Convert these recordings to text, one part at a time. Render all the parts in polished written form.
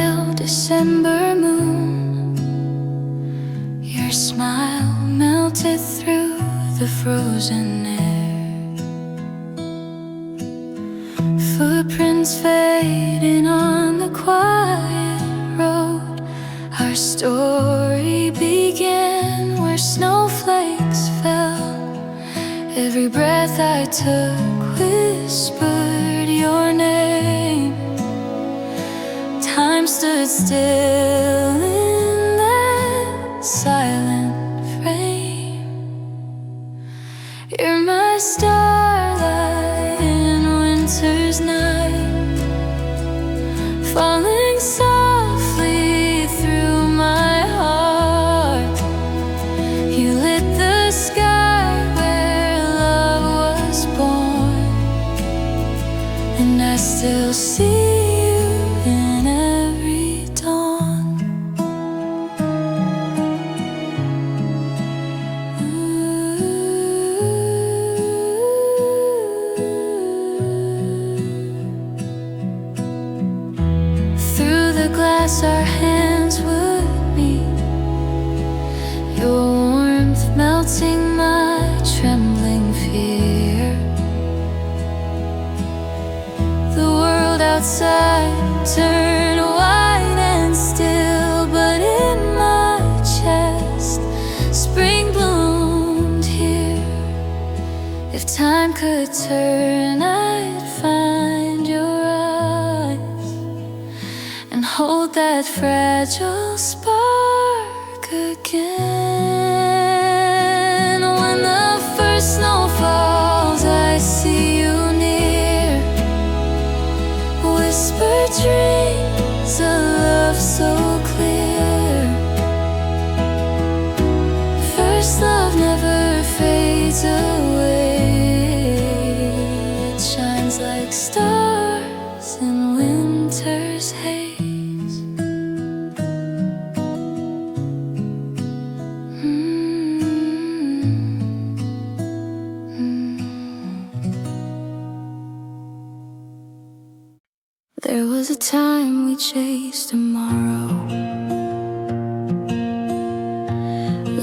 pale December moon. Your smile melted through the frozen air. Footprints fading on the quiet road. Our story began where snowflakes fell. Every breath I took whispered your name. Time stood still in that silent frame. You're my starlight in winter's night, falling softly through my heart. You lit the sky where love was born, and I still see our hands would meet, your warmth melting my trembling fear. The world outside turned white and still, but in my chest spring bloomed here. If time could turn, I'd find your hold that fragile spark again. When the first snow falls, I see you near. Whisper dreams of love so clear. First love never fades away. It shines like stars in winter's haze. There was a time we chased tomorrow,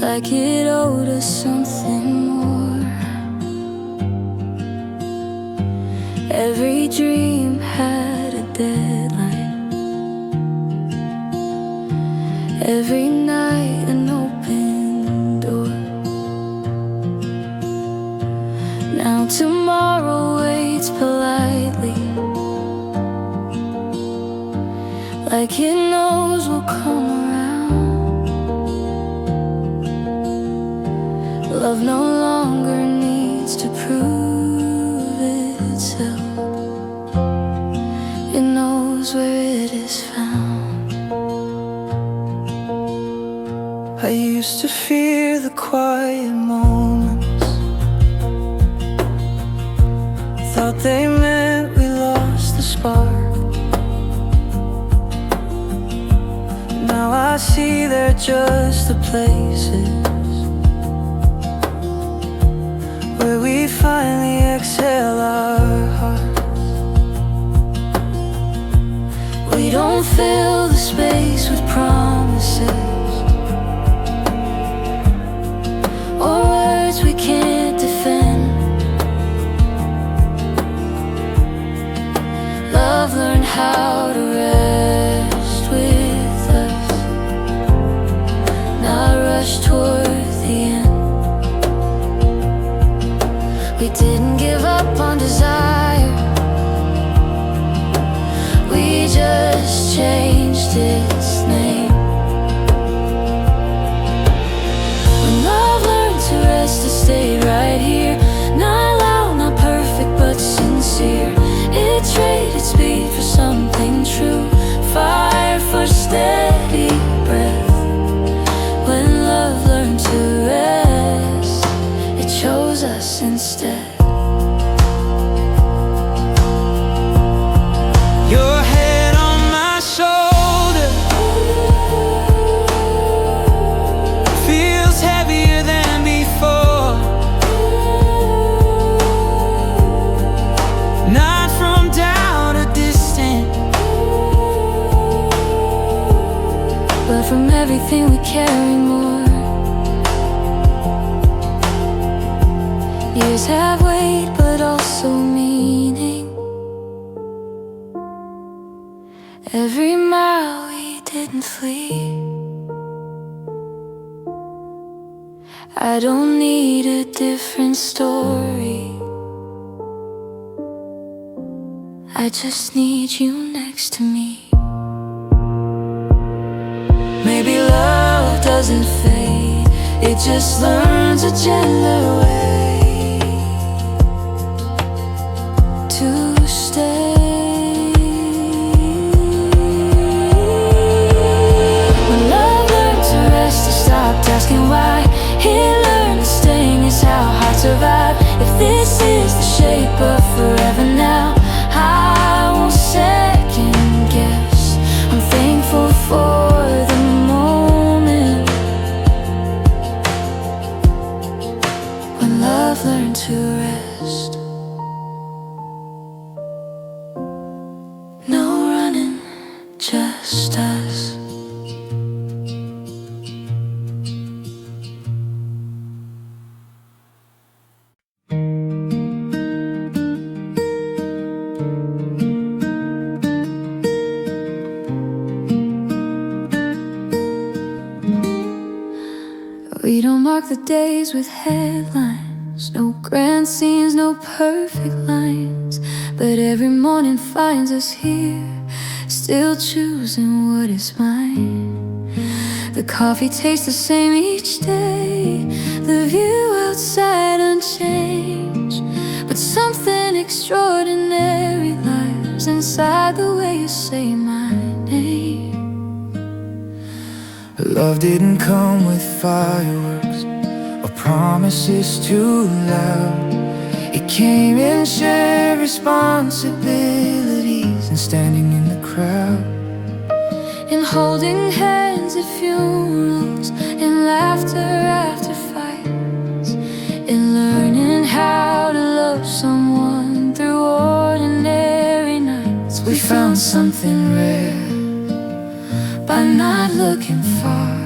like it owed us something more. Every dream had a deadline, every night an open door. Now tomorrow waits politely, like it knows we'll come around. Love no longer needs to prove itself. It knows where it is found. I used to fear the quiet moments, thought they meant we lost the spark. Now I see they're just the places where we finally exhale our hearts. We don't fill the space with promises or words we can't defend. Love learned how to rest with us, not rush toward the end. We didn't give up on desire, we just changed but from everything we carry more. Years have weight but also meaning. Every mile we didn't flee. I don't need a different story. I just need you next to me. Maybe love doesn't fade, it just learns a gentler way to stay. When love learned to rest, he stopped asking why. He learned staying is how hearts survive. If this is the shape of forever now, I won't second guess. I'm thankful for the moment when love learned to rest. No running, just us. We don't mark the days with headlines, no grand scenes, no perfect lines, but every morning finds us here, still choosing what is mine. The coffee tastes the same each day, the view outside unchanged, but something extraordinary lies inside the way you say my name. Love didn't come with fireworks or promises too loud. It came in shared responsibilities and standing in the crowd, In holding hands at funerals, in laughter after fights, in learning how to love someone through ordinary nights. We found something rare by not looking far.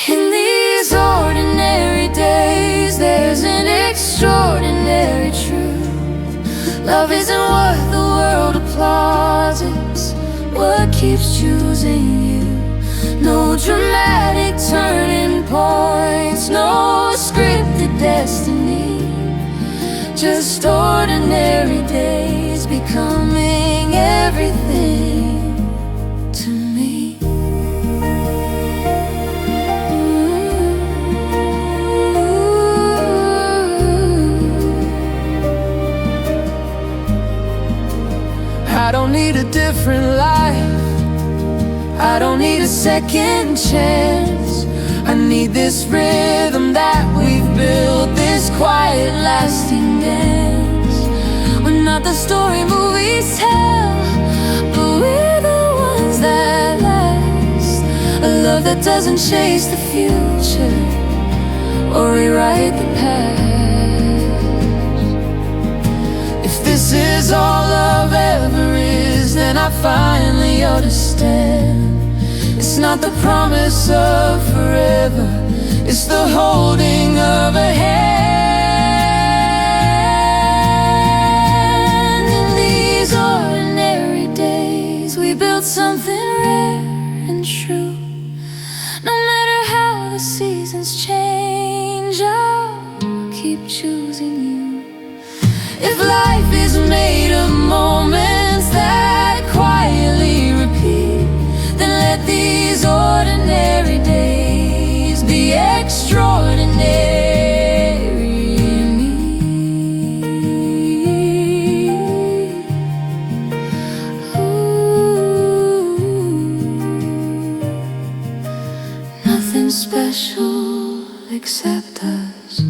In these ordinary days, there's an extraordinary truth. Love isn't what the world applauds, it's what keeps choosing you. No dramatic turning points, no scripted destiny, just ordinary days becoming everything to me. I don't need a different life, I don't need a second chance. I need this rhythm that we've built, this quiet lasting dance. We're not the story movies tell, but we're the ones that last. A love that doesn't chase the future or rewrite the past. If this is all love ever is, then I finally understand. It's not the promise of forever, it's the holding of a hand. In these ordinary days, we built something rare and true. No matter how the seasons change, I'll keep choosing you. If life is made of moments that quietly repeat, then let these ordinary days be extraordinary in me. Ooh, nothing special except us.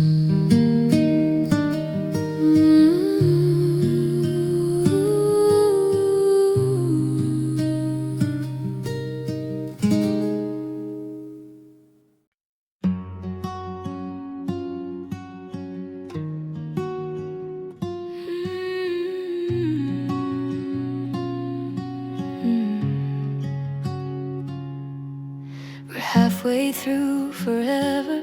halfway through forever,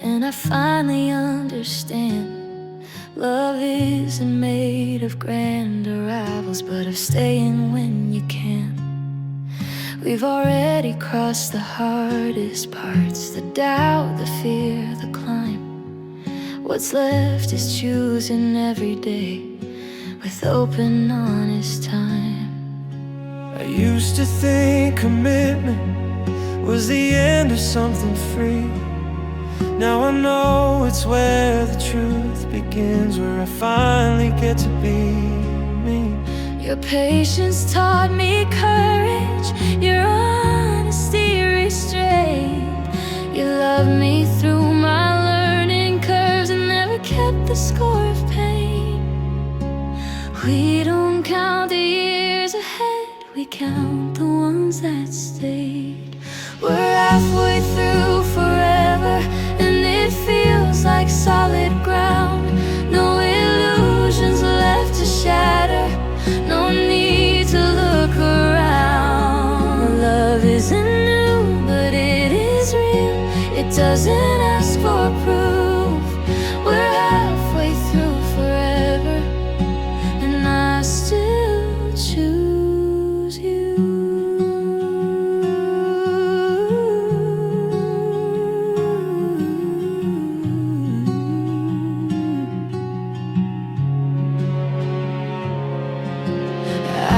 and I finally understand. Love isn't made of grand arrivals, but of staying when you can. We've already crossed the hardest parts, the doubt, the fear, the climb. What's left is choosing every day with open, honest time. I used to think commitment was the end of something free. Now I know it's where the truth begins, where I finally get to be me. Your patience taught me courage, your honesty restrained. You loved me through my learning curves and never kept the score of pain. We don't count the years ahead, we count the ones that stayed. We're halfway through forever, and it feels like solid ground. No illusions left to shatter, no need to look around. Love isn't new, but it is real. It doesn't ask for proof. We're halfway through forever, and I still choose you.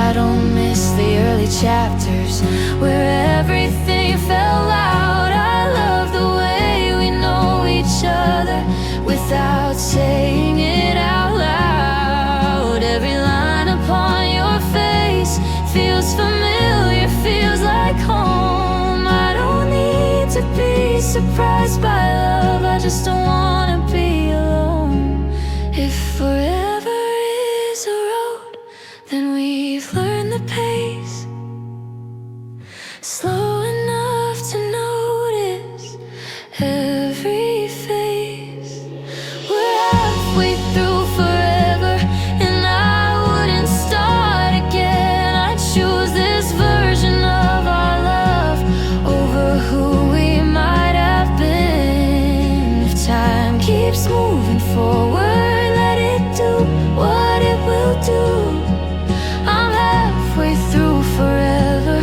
I don't miss the early chapters where everything fell out. I love the way we know each other without saying it out loud. Every line upon your face feels familiar, feels like home. I don't need to be surprised by love, I just don't wanna be alone. If forever is a road, then we've learned the pace, slow enough to notice every face. We're halfway through forever, and I wouldn't start again. I'd choose this version of our love over who we might have been. If time keeps moving forward, let it do what it will do. I'm halfway through forever,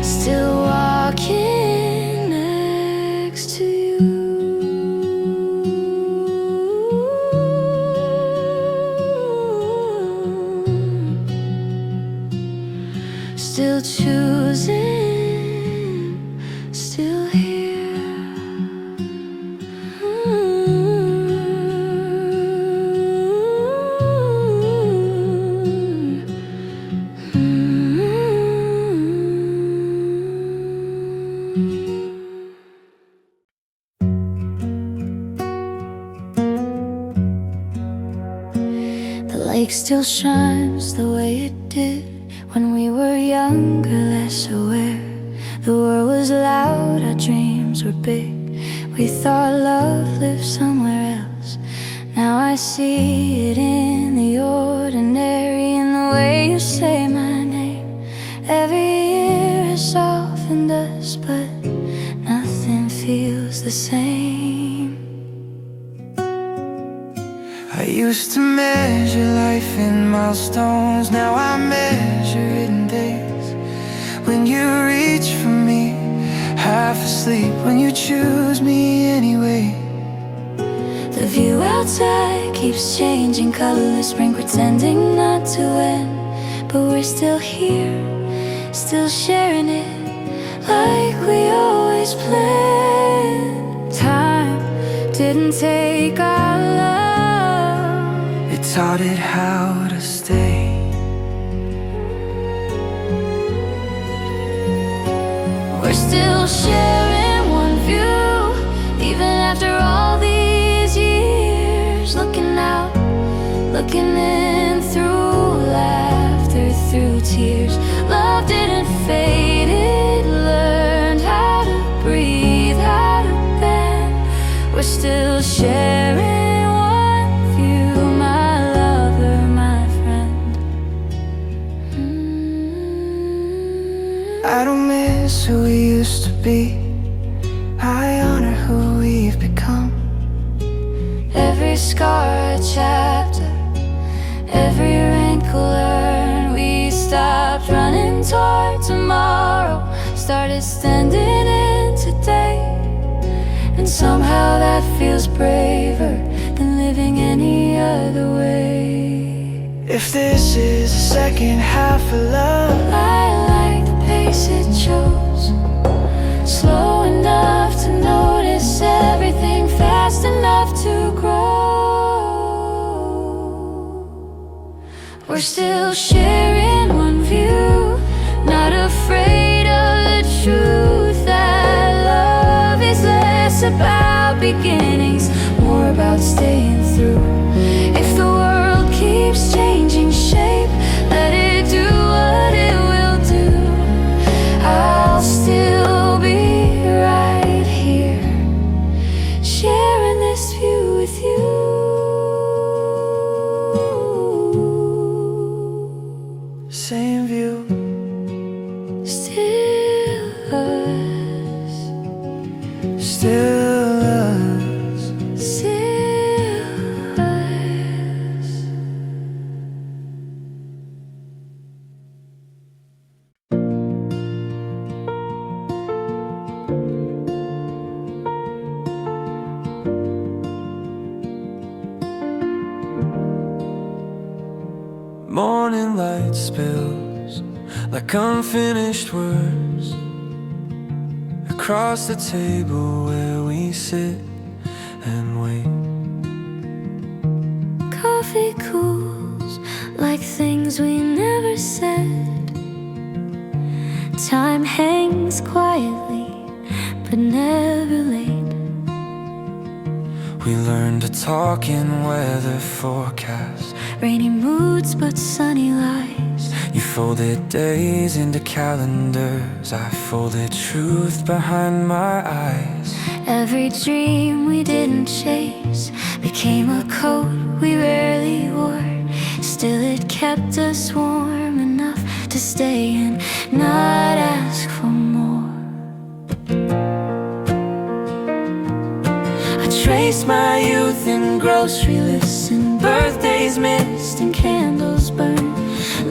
still walking next to you. Still choosing, still here. The lake still shines the way it did when we were younger, less aware. The world was loud, our dreams were big. We thought love lived somewhere else. Now I see it in the ordinary, in the way you say my name. Every year has softened us, but nothing feels the same. I used to measure life in milestones, now I measure it in days. When you reach for me, half asleep, when you choose me anyway. The view outside keeps changing, colorless spring pretending not to end. But we're still here, still sharing it like we always planned. Time didn't take our love, It taught it how to stay. we're still sharing one view, even after all these years. Looking out, looking in, through laughter, through tears. Love didn't fade, it learned how to breathe, how to bend. We're still sharing one view, my lover, my friend. I don't miss who we used to be, we've become. Every scar a chapter, every wrinkle learned. We stopped running toward tomorrow, started standing in today. And somehow that feels braver than living any other way. If this is the second half of love, I like the pace it chose, slow enough to notice everything, fast enough to grow. We're still sharing one view, not afraid of the truth that love is less about beginnings, more about staying through. If the world keeps changing shape, let it do what it will do. I'll still be right here, sharing this view with you. same view. Still us, Still us. still us. Morning light spills like unfinished words across the table where we sit and wait. Coffee cools like things we never said. Time hangs quietly, but never late. We learn to talk in weather forecasts. Rainy moods, but sunny lies. You folded days into calendars, I folded truth behind my eyes. Every dream we didn't chase became a coat we rarely wore. Still it kept us warm enough to stay and not ask for more. I trace my youth in grocery lists and birthdays missed and candles burned.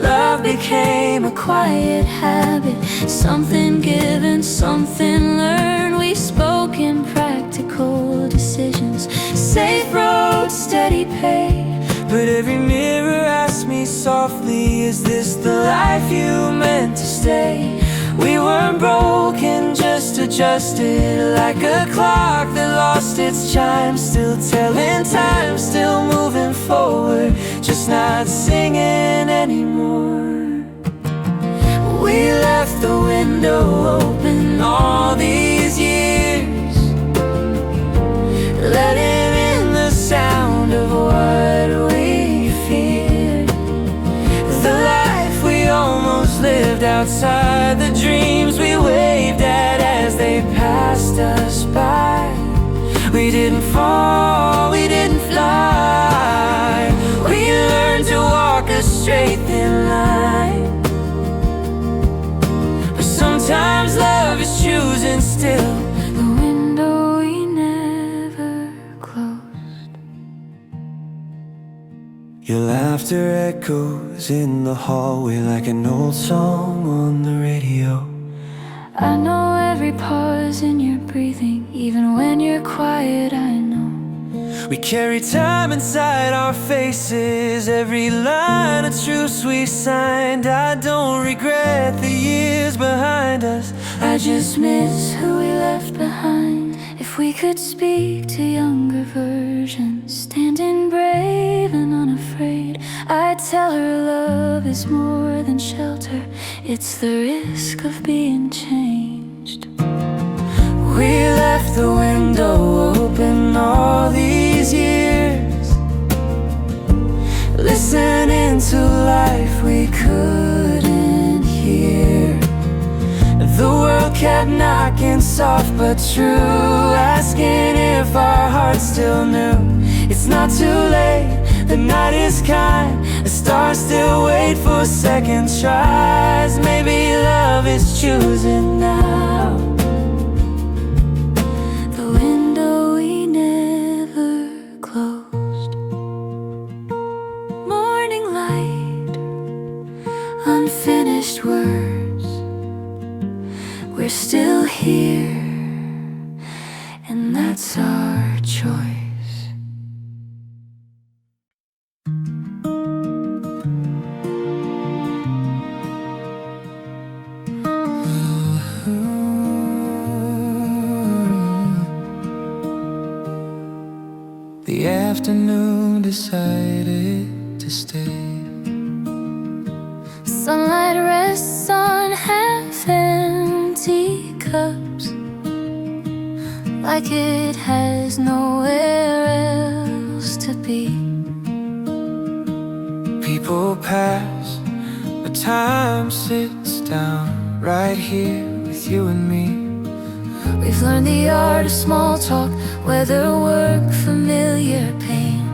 Love became a quiet habit, something given, something learned. We spoke in practical decisions, safe road, steady pay. But every mirror asked me softly, is this the life you meant to stay? We weren't broken, just adjusted, like a clock that lost its chime. Still telling time, still moving forward, just not singing anymore. We left the window open all these years, letting in the sound of what we feared. The life we almost lived outside, the dreams we waved at as they passed us by. We didn't fall, we didn't fly. We learned to walk a straight thin line. But sometimes love is choosing still, The window we never closed. your laughter echoes in the hallway like an old song on the radio. I know every pause in your breathing, even when you're quiet, I know. We carry time inside our faces, every line of truce we signed. I don't regret the years behind us, I just miss who we left behind. If we could speak to younger versions, standing brave and unafraid, I'd tell her love is more than shelter, it's the risk of being changed. We left the window open all these years, listening to life we couldn't hear. The world kept knocking soft but true, asking if our hearts still knew. It's not too late, the night is kind, the stars still wait for second tries. Maybe love is choosing now. The window we still here, and that's our choice. The afternoon decided to stay. Sunlight rests on half-empty cups, like it has nowhere else to be. People pass, but time sits down right here with you and me. We've learned the art of small talk, whether work, familiar pain.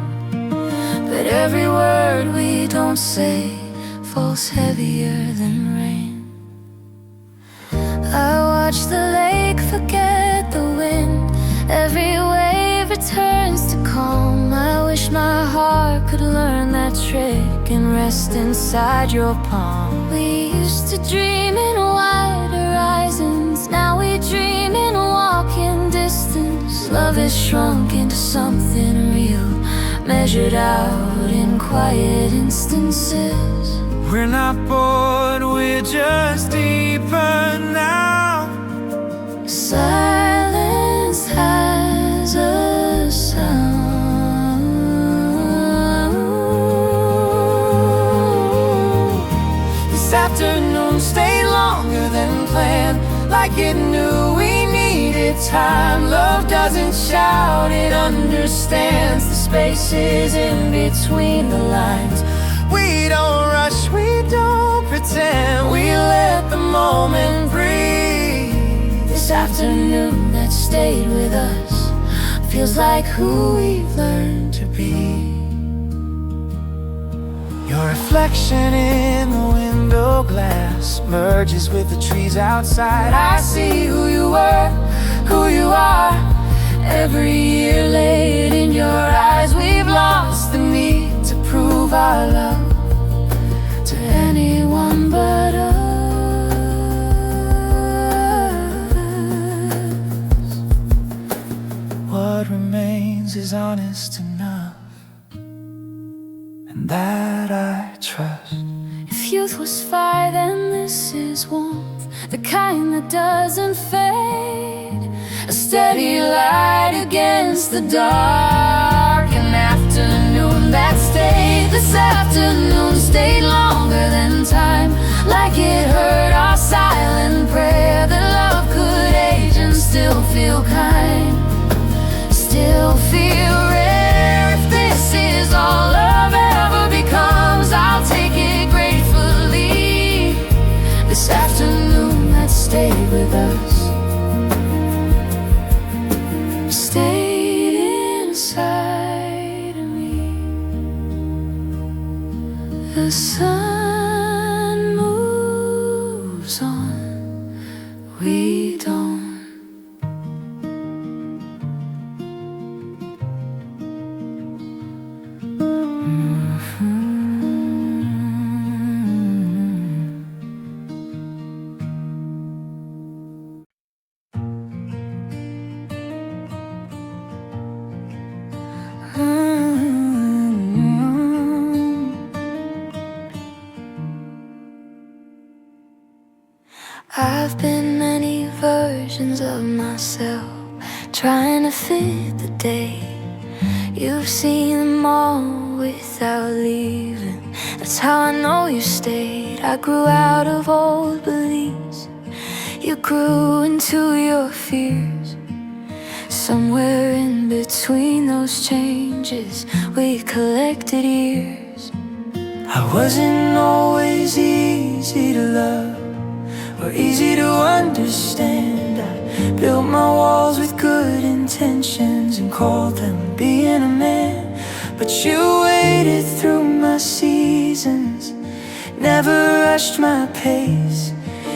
But every word we don't say falls heavier than rain. I watch the lake forget the wind. Every wave returns to calm. I wish my heart could learn that trick and rest inside your palm. We used to dream in wide horizons. Now we dream in walking distance. Love has shrunk into something real, measured out in quiet instances. We're not bored, we're just deeper now. Silence has a sound. This afternoon stayed longer than planned, like it knew we needed time. Love doesn't shout, it understands the spaces in between the lines. We don't rush, we don't pretend, we let the moment breathe. This afternoon that stayed with us feels like who we've learned to be. Your reflection in the window glass merges with the trees outside. I see who you were, who you are. Every year laid in your eyes, we've lost the need to prove our love to anyone but us. What remains is honest enough, and that I trust. If youth was fire, then this is warmth, the kind that doesn't fade. A steady light against the dark. An afternoon that stayed. This afternoon stayed longer than time, like it heard our silent prayer that love could age and still feel kind, still feel rare. If this is all love ever becomes, I'll take it gratefully. This afternoon that stayed with us stayed inside of me. The sun moves on, we don't. I've been many versions of myself, trying to fit the day. You've seen them all without leaving. That's how I know you stayed. I grew out of old beliefs, you grew into your fears. Somewhere in between those changes, we collected years. I wasn't always easy to love or easy to understand. I built my walls with good intentions and called them being a man. But you waited through my seasons, never rushed my pace.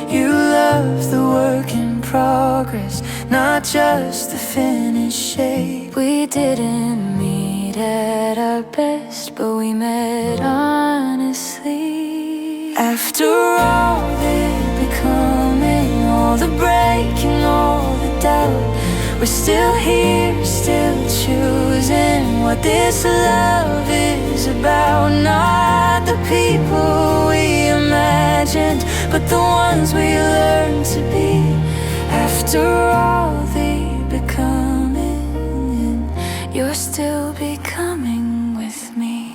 You loved the work in progress, not just the finished shape. We didn't meet at our best, but we met honestly. After all the becoming, all the breaking, about. We're still here, still choosing what this love is about. Not the people we imagined, but the ones we learned to be. After all the becoming, you're still becoming with me.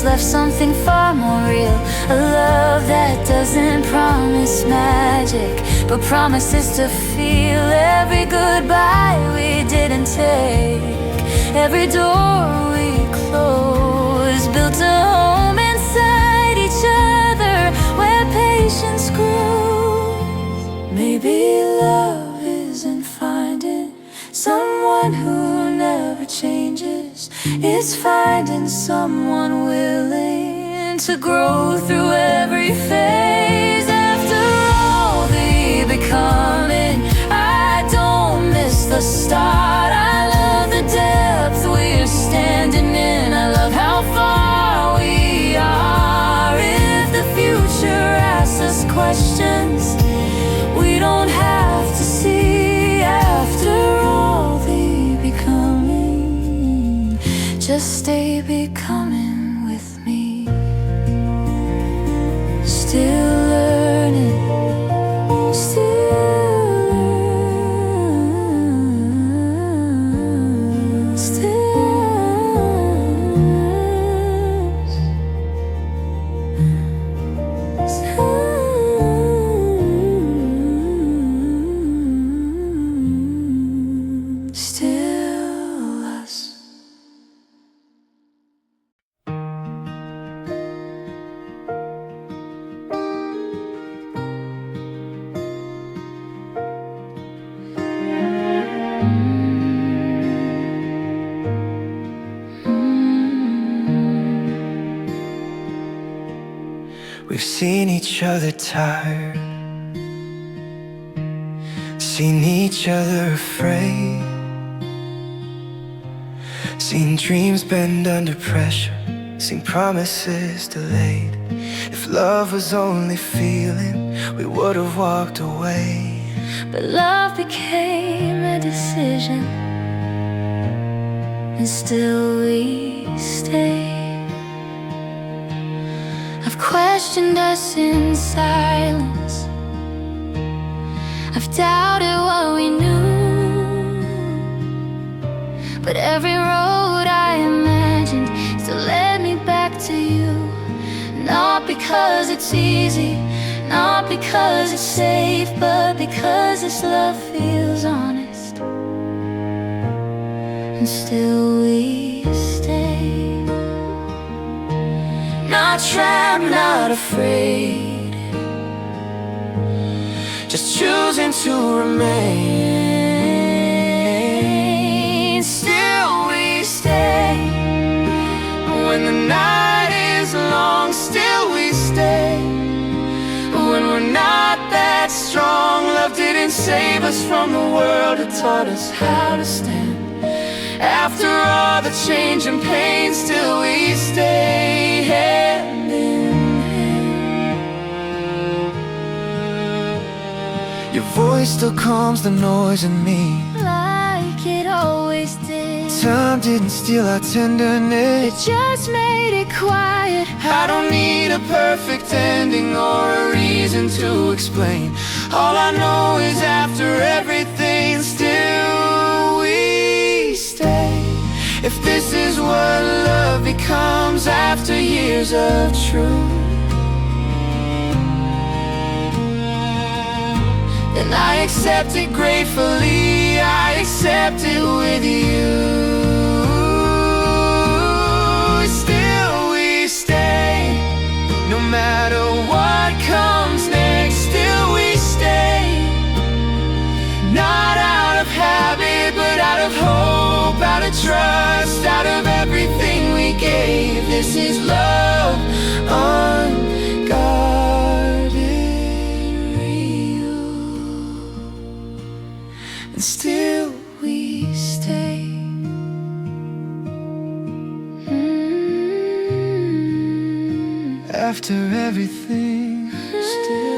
Left something far more real, a love that doesn't promise magic, but promises to feel every goodbye we didn't take, every door we closed, built a home inside each other where patience grows. Maybe love isn't finding someone who never changes, it's finding someone willing to grow through every phase. After all the becoming, I don't miss the start. I love the depth we're standing in. I love how far we are. If the future asks us questions we don't have to see. After all the becoming, just stay becoming with me. Still learning, We've seen each other tired, seen each other afraid, seen dreams bend under pressure, seen promises delayed. If love was only feeling, we would have walked away. but love became a decision, and still we stay. I've questioned us in silence, I've doubted what we knew, but every road I imagined still led me back to you. Not because it's easy, not because it's safe, but because this love feels honest, and still we stay. Not trapped, not afraid, just choosing to remain. Still we stay. When the night is long, still we stay. When we're not that strong, love didn't save us from the world, it taught us how to stand. After all the change and pain, still we stay hand in hand. Your voice still calms the noise in me, like it always did. time didn't steal our tenderness, It just made it quiet. I don't need a perfect ending or a reason to explain. All I know is after everything, still we stay. If this is what love becomes after years of truth, then I accept it gratefully, I accept it with you. Still we stay, no matter what comes next, still we stay. Not out of habit, but out of hope, out of trust, out of everything we gave. This is love unguarded, real. and still we stay. After everything, still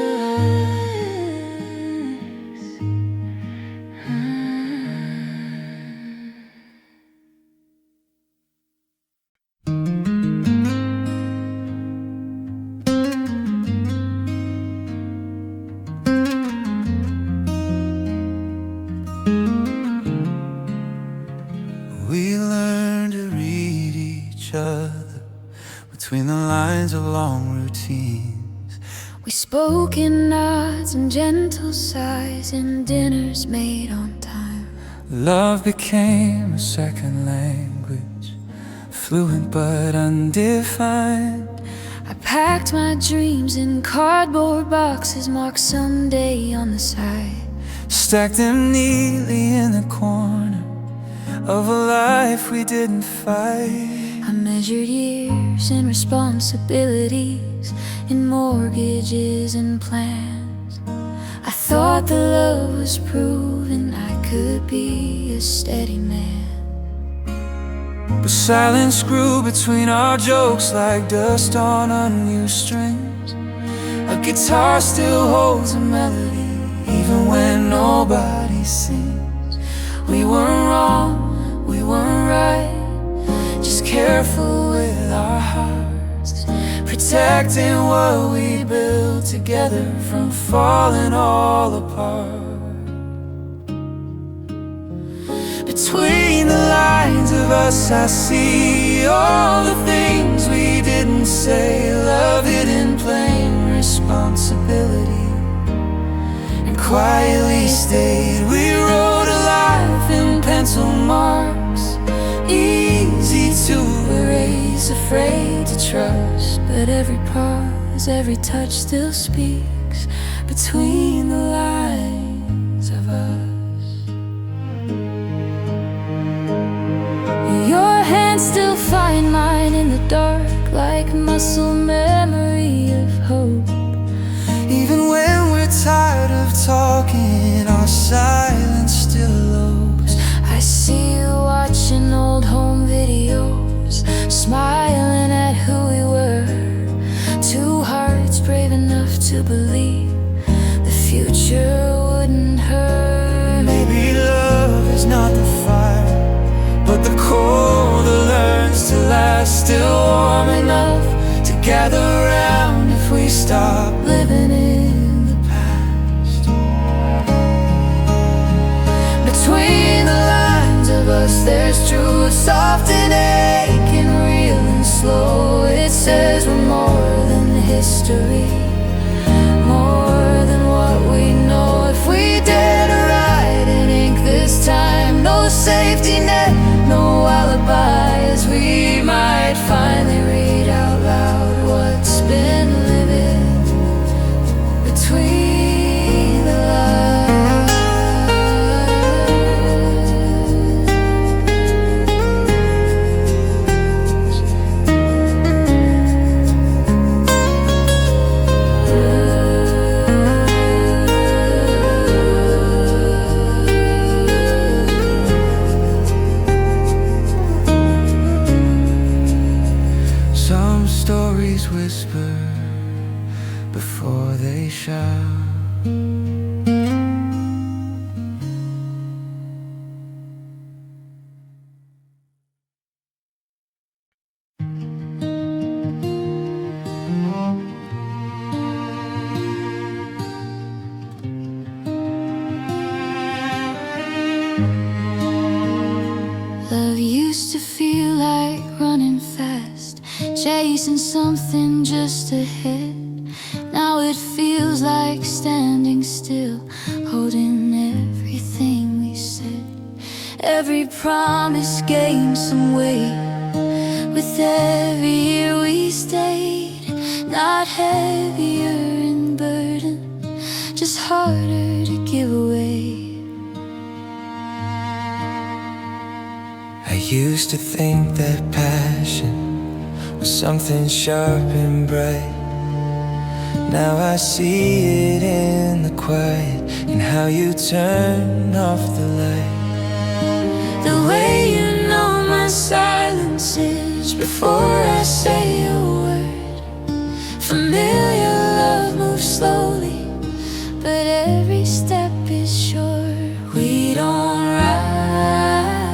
we learn to read each other between the lines of long routines. We spoke in nods and gentle sighs in dinners made on time. Love became a second language, fluent but undefined. I packed my dreams in cardboard boxes marked someday on the side. Stacked them neatly in the corner of a life we didn't fight. I measured years and responsibilities in mortgages and plans. I thought the love was proven I could be a steady man. But silence grew between our jokes like dust on unused strings. A guitar still holds a melody even when nobody sings. We weren't wrong, we weren't right, just careful with our hearts, protecting what we built together from falling all apart. Between the lines of us I see all the things we didn't say. Love hidden plain, responsibility, and quietly stayed. We wrote a life in pencil marks, easy to erase, afraid to trust. But every pause, every touch still speaks between the lines of us. Your hands still find mine in the dark like muscle memory of hope. Even when we're tired of talking, our silence still lopes. I see you watching old home videos, smiling at who we were. Two hearts brave enough to believe the future wouldn't hurt. Maybe love is not the fire, but the cold that learns to last, still warm enough to gather round if we stop living in the past. Between the lines of us there's truth, soft and aching, real and slow. It says we're more than history, more than what we know. If we dare to write in ink this time, no safety net, no alibi, as we might finally read out loud what's been living between the lines. Some stories whisper before they shout. Love used to feel like running fast, chasing something just ahead. Now it feels like standing still, holding everything we said. Every promise gained some weight with every year we stayed. Not heavier in burden, just harder to give away. I used to think that passion was something sharp and bright. Now I see it in the quiet, in how you turn off the light, The way you know my silences before I say a word. Familiar love moves slowly, but every step is sure. We don't rise,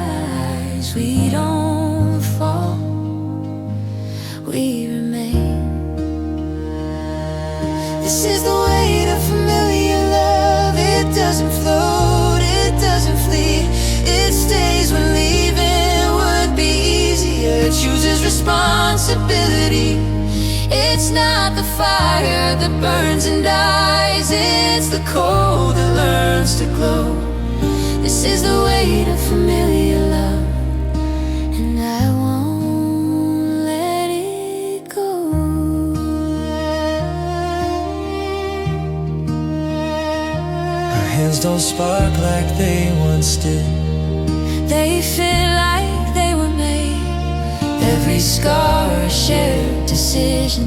we don't fall, we remain. This is the weight of familiar love. It doesn't float, it doesn't flee. It stays when leaving would be easier. It chooses responsibility. It's not the fire that burns and dies, it's the cold that learns to glow. This is the weight of familiar love, and I won't let it go. our hands don't spark like they once did. They feel like they were made. Every scar a shared decision,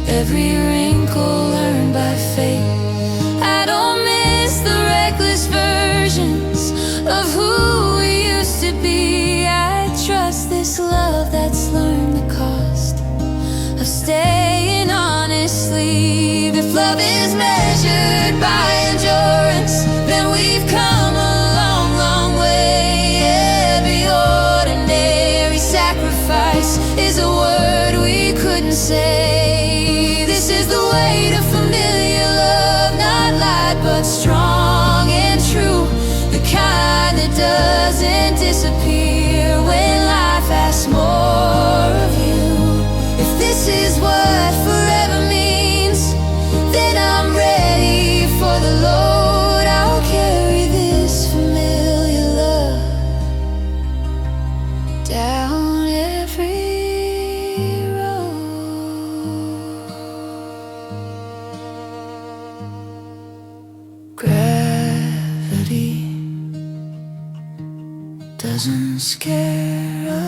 every wrinkle earned by fate. I don't miss the reckless versions of who we used to be. I trust this love that's learned the cost of staying honestly. If love is measured by endurance, then we've come a long, long way. Every ordinary sacrifice is a word we couldn't say. This is the weight of familiar love, not light but strong and true. The kind that doesn't disappear when life asks more of you. If this is what forever means, then I'm ready for the load. I'll carry this familiar love down every road. Gravity doesn't scare